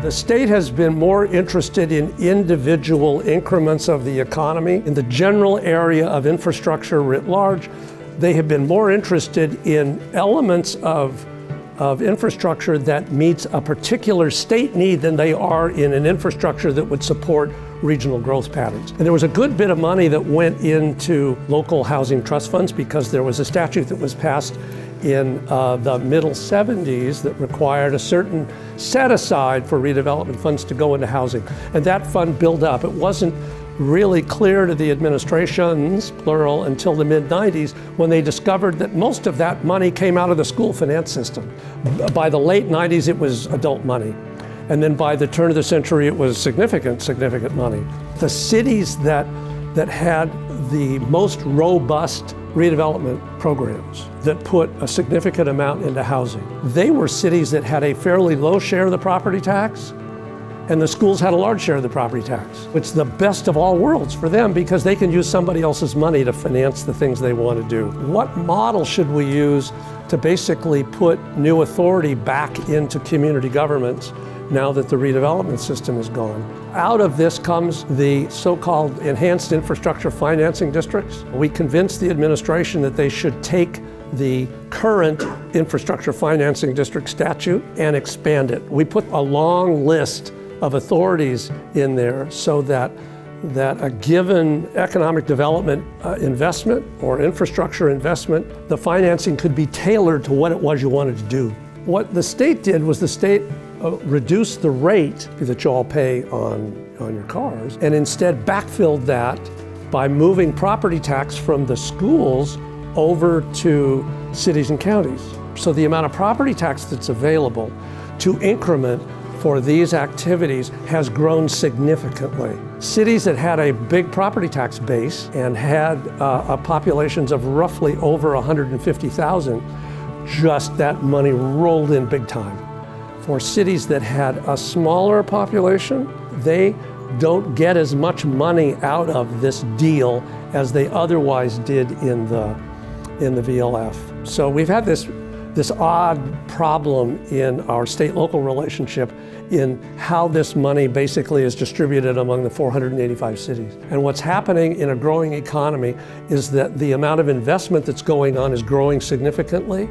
The state has been more interested in individual increments of the economy. In the general area of infrastructure writ large, they have been more interested in elements of infrastructure that meets a particular state need than they are in an infrastructure that would support regional growth patterns. And there was a good bit of money that went into local housing trust funds because there was a statute that was passed in the middle 70s that required a certain set aside for redevelopment funds to go into housing. And that fund built up. It wasn't really clear to the administrations, plural, until the mid-90s when they discovered that most of that money came out of the school finance system. By the late 90s, it was adult money. And then by the turn of the century, it was significant money. The cities that had the most robust redevelopment programs that put a significant amount into housing, they were cities that had a fairly low share of the property tax, and the schools had a large share of the property tax. It's the best of all worlds for them because they can use somebody else's money to finance the things they want to do. What model should we use to basically put new authority back into community governments now that the redevelopment system is gone? Out of this comes the so-called enhanced infrastructure financing districts. We convinced the administration that they should take the current infrastructure financing district statute and expand it. We put a long list of authorities in there so that a given economic development investment or infrastructure investment, the financing could be tailored to what it was you wanted to do. What the state did was the state reduced the rate that you all pay on your cars and instead backfilled that by moving property tax from the schools over to cities and counties. So the amount of property tax that's available to increment for these activities has grown significantly. Cities that had a big property tax base and had populations of roughly over 150,000, just that money rolled in big time. For cities that had a smaller population, they don't get as much money out of this deal as they otherwise did in the VLF. So we've had this odd problem in our state-local relationship in how this money basically is distributed among the 485 cities. And what's happening in a growing economy is that the amount of investment that's going on is growing significantly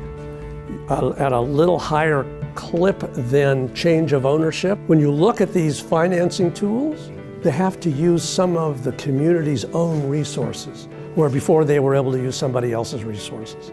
at a little higher clip than change of ownership. When you look at these financing tools, they have to use some of the community's own resources, where before they were able to use somebody else's resources.